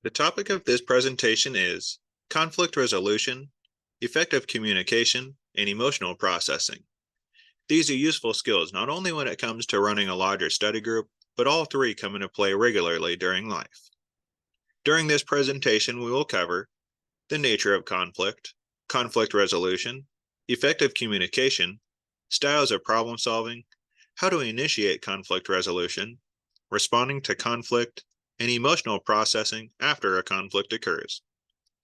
The topic of this presentation is conflict resolution, effective communication, and emotional processing. These are useful skills not only when it comes to running a larger study group, but all three come into play regularly during life. During this presentation, we will cover the nature of conflict, conflict resolution, effective communication, styles of problem solving, how to initiate conflict resolution, responding to conflict, and emotional processing after a conflict occurs.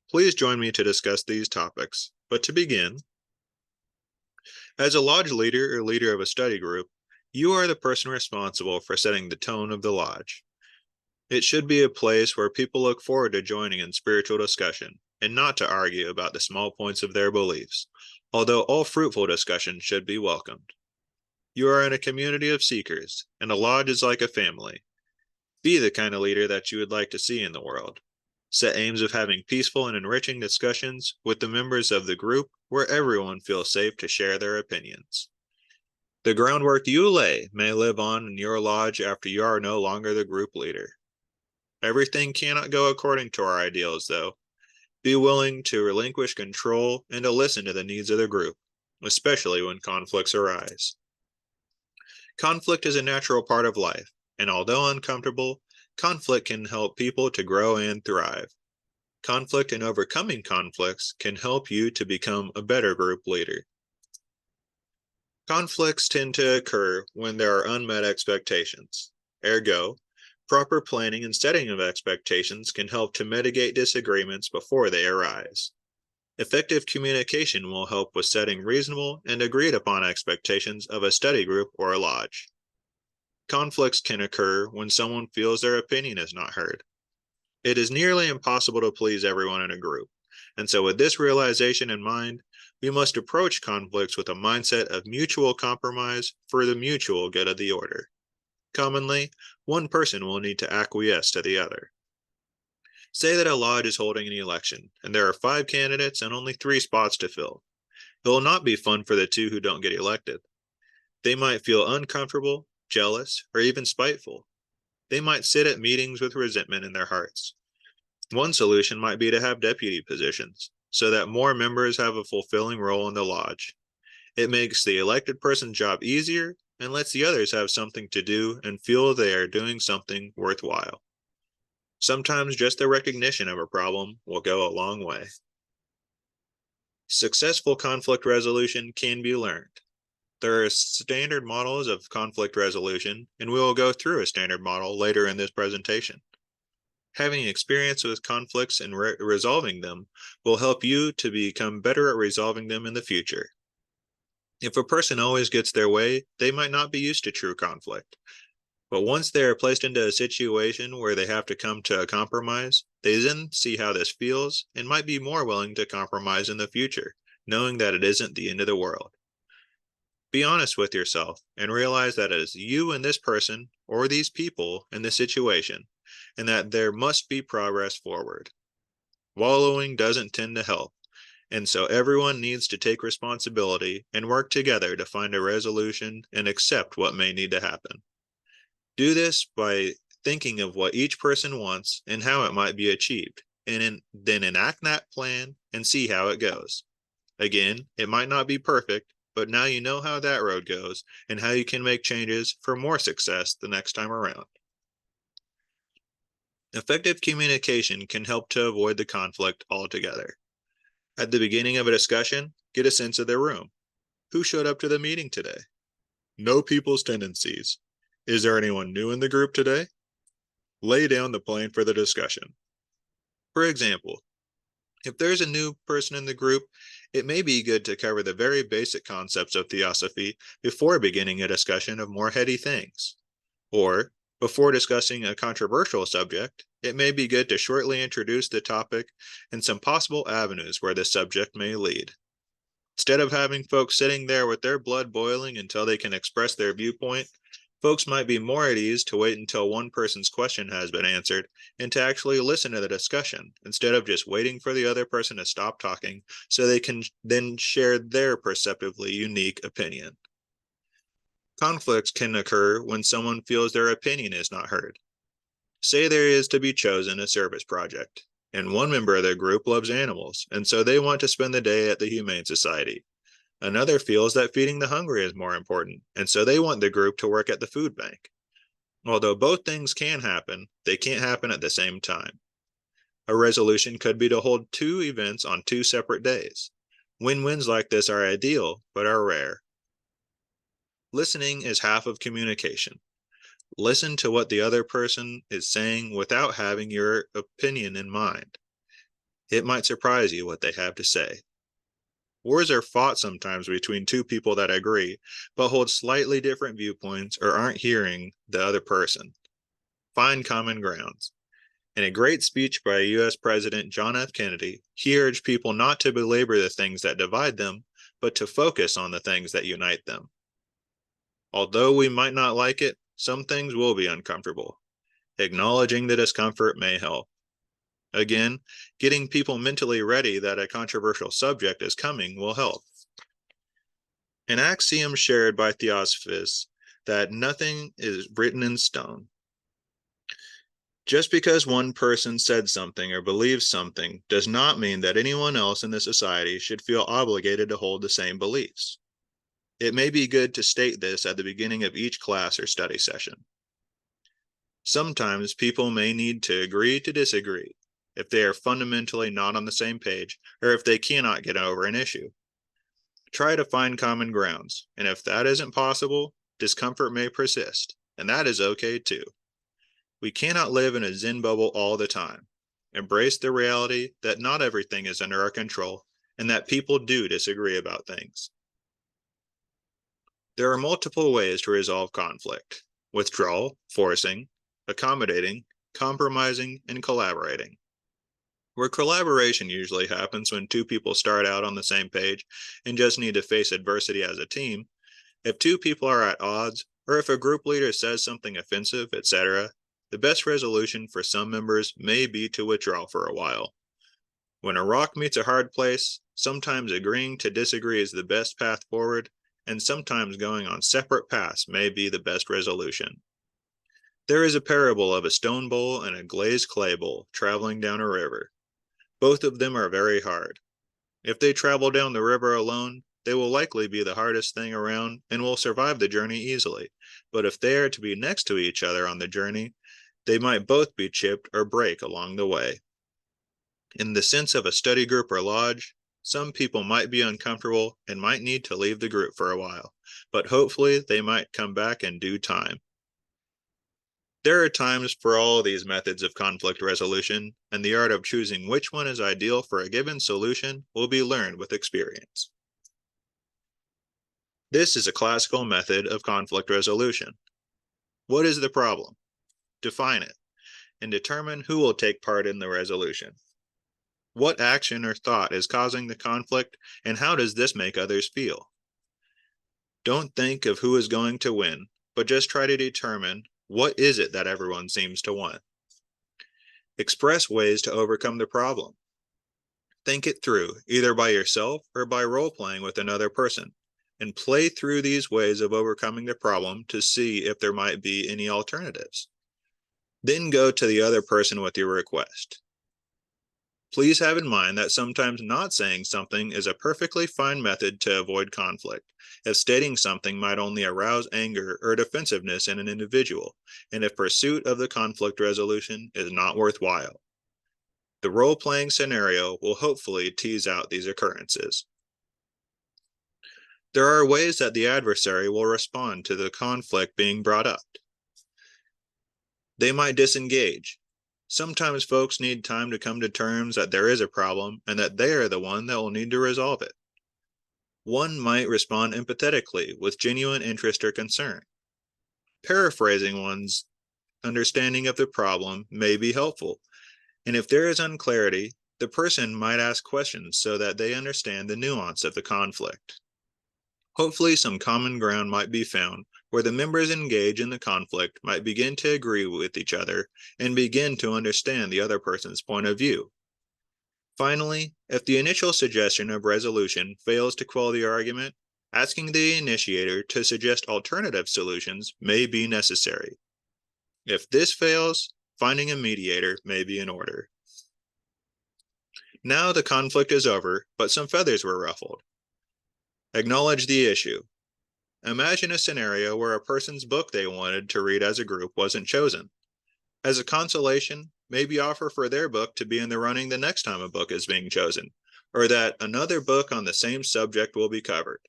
Please join me to discuss these topics. But to begin, as a lodge leader or leader of a study group, you are the person responsible for setting the tone of the lodge. It should be a place where people look forward to joining in spiritual discussion and not to argue about the small points of their beliefs, although all fruitful discussion should be welcomed. You are in a community of seekers, and a lodge is like a family. Be the kind of leader that you would like to see in the world. Set aims of having peaceful and enriching discussions with the members of the group where everyone feels safe to share their opinions. The groundwork you lay may live on in your lodge after you are no longer the group leader. Everything cannot go according to our ideals, though. Be willing to relinquish control and to listen to the needs of the group, especially when conflicts arise. Conflict is a natural part of life, and although uncomfortable, conflict can help people to grow and thrive. Conflict and overcoming conflicts can help you to become a better group leader. Conflicts tend to occur when there are unmet expectations. Ergo, proper planning and setting of expectations can help to mitigate disagreements before they arise. Effective communication will help with setting reasonable and agreed upon expectations of a study group or a lodge. Conflicts can occur when someone feels their opinion is not heard. It is nearly impossible to please everyone in a group, and so with this realization in mind, we must approach conflicts with a mindset of mutual compromise for the mutual good of the order. Commonly, one person will need to acquiesce to the other. Say that a lodge is holding an election, and there are 5 candidates and only 3 spots to fill. It will not be fun for the 2 who don't get elected. They might feel uncomfortable, jealous, or even spiteful. They might sit at meetings with resentment in their hearts. One solution might be to have deputy positions, so that more members have a fulfilling role in the lodge. It makes the elected person's job easier and lets the others have something to do and feel they are doing something worthwhile. Sometimes just the recognition of a problem will go a long way. Successful conflict resolution can be learned. There are standard models of conflict resolution, and we will go through a standard model later in this presentation. Having experience with conflicts and resolving them will help you to become better at resolving them in the future. If a person always gets their way, they might not be used to true conflict. But once they are placed into a situation where they have to come to a compromise, they then see how this feels and might be more willing to compromise in the future, knowing that it isn't the end of the world. Be honest with yourself and realize that it is you and this person or these people in this situation, and that there must be progress forward. Wallowing doesn't tend to help, and so everyone needs to take responsibility and work together to find a resolution and accept what may need to happen. Do this by thinking of what each person wants and how it might be achieved, and then enact that plan and see how it goes. Again, it might not be perfect, but now you know how that road goes and how you can make changes for more success the next time around. Effective communication can help to avoid the conflict altogether. At the beginning of a discussion, get a sense of the room. Who showed up to the meeting today? Know people's tendencies. Is there anyone new in the group today? Lay down the plan for the discussion. For example, if there's a new person in the group, it may be good to cover the very basic concepts of Theosophy before beginning a discussion of more heady things. Or, before discussing a controversial subject, it may be good to shortly introduce the topic and some possible avenues where this subject may lead. Instead of having folks sitting there with their blood boiling until they can express their viewpoint, folks might be more at ease to wait until one person's question has been answered and to actually listen to the discussion instead of just waiting for the other person to stop talking so they can then share their perceptively unique opinion. Conflicts can occur when someone feels their opinion is not heard. Say there is to be chosen a service project, and one member of the group loves animals, and so they want to spend the day at the Humane Society. Another feels that feeding the hungry is more important, and so they want the group to work at the food bank. Although both things can happen, they can't happen at the same time. A resolution could be to hold two events on two separate days. Win-wins like this are ideal, but are rare. Listening is half of communication. Listen to what the other person is saying without having your opinion in mind. It might surprise you what they have to say. Wars are fought sometimes between two people that agree, but hold slightly different viewpoints or aren't hearing the other person. Find common grounds. In a great speech by U.S. President John F. Kennedy, he urged people not to belabor the things that divide them, but to focus on the things that unite them. Although we might not like it, some things will be uncomfortable. Acknowledging the discomfort may help. Again, getting people mentally ready that a controversial subject is coming will help. An axiom shared by Theosophists that nothing is written in stone. Just because one person said something or believes something does not mean that anyone else in the society should feel obligated to hold the same beliefs. It may be good to state this at the beginning of each class or study session. Sometimes people may need to agree to disagree if they are fundamentally not on the same page or if they cannot get over an issue. Try to find common grounds, and if that isn't possible, discomfort may persist, and that is okay too. We cannot live in a Zen bubble all the time. Embrace the reality that not everything is under our control and that people do disagree about things. There are multiple ways to resolve conflict: withdrawal, forcing, accommodating, compromising, and collaborating. Where collaboration usually happens when two people start out on the same page and just need to face adversity as a team, if two people are at odds, or if a group leader says something offensive, etc., the best resolution for some members may be to withdraw for a while. When a rock meets a hard place, sometimes agreeing to disagree is the best path forward, and sometimes going on separate paths may be the best resolution. There is a parable of a stone bowl and a glazed clay bowl traveling down a river. Both of them are very hard. If they travel down the river alone, they will likely be the hardest thing around and will survive the journey easily. But if they are to be next to each other on the journey, they might both be chipped or break along the way. In the sense of a study group or lodge, some people might be uncomfortable and might need to leave the group for a while, but hopefully they might come back in due time. There are times for all these methods of conflict resolution, and the art of choosing which one is ideal for a given solution will be learned with experience. This is a classical method of conflict resolution. What is the problem? Define it, and determine who will take part in the resolution. What action or thought is causing the conflict, and how does this make others feel? Don't think of who is going to win, but just try to determine what is it that everyone seems to want. Express ways to overcome the problem. Think it through, either by yourself or by role-playing with another person, and play through these ways of overcoming the problem to see if there might be any alternatives. Then go to the other person with your request. Please have in mind that sometimes not saying something is a perfectly fine method to avoid conflict, if stating something might only arouse anger or defensiveness in an individual, and if pursuit of the conflict resolution is not worthwhile. The role-playing scenario will hopefully tease out these occurrences. There are ways that the adversary will respond to the conflict being brought up. They might disengage. Sometimes folks need time to come to terms that there is a problem and that they are the one that will need to resolve it. One might respond empathetically with genuine interest or concern. Paraphrasing one's understanding of the problem may be helpful, and if there is unclarity, the person might ask questions so that they understand the nuance of the conflict. Hopefully, some common ground might be found where the members engaged in the conflict might begin to agree with each other and begin to understand the other person's point of view. Finally, if the initial suggestion of resolution fails to quell the argument, asking the initiator to suggest alternative solutions may be necessary. If this fails, finding a mediator may be in order. Now the conflict is over, but some feathers were ruffled. Acknowledge the issue. Imagine a scenario where a person's book they wanted to read as a group wasn't chosen. As a consolation, maybe offer for their book to be in the running the next time a book is being chosen, or that another book on the same subject will be covered.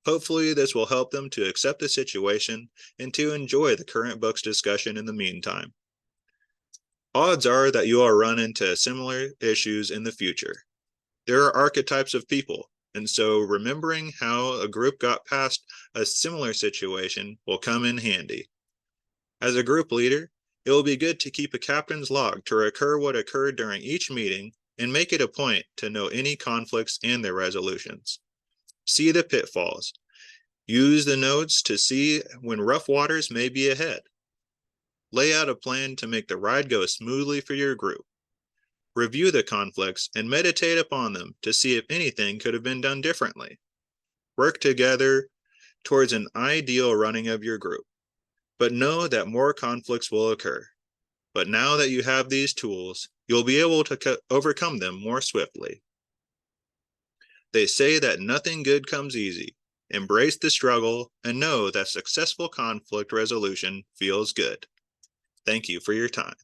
Hopefully, this will help them to accept the situation and to enjoy the current book's discussion in the meantime. Odds are that you will run into similar issues in the future. There are archetypes of people, and so remembering how a group got past a similar situation will come in handy. As a group leader, it will be good to keep a captain's log to record what occurred during each meeting and make it a point to know any conflicts and their resolutions. See the pitfalls. Use the notes to see when rough waters may be ahead. Lay out a plan to make the ride go smoothly for your group. Review the conflicts and meditate upon them to see if anything could have been done differently. Work together towards an ideal running of your group, but know that more conflicts will occur. But now that you have these tools, you'll be able to overcome them more swiftly. They say that nothing good comes easy. Embrace the struggle and know that successful conflict resolution feels good. Thank you for your time.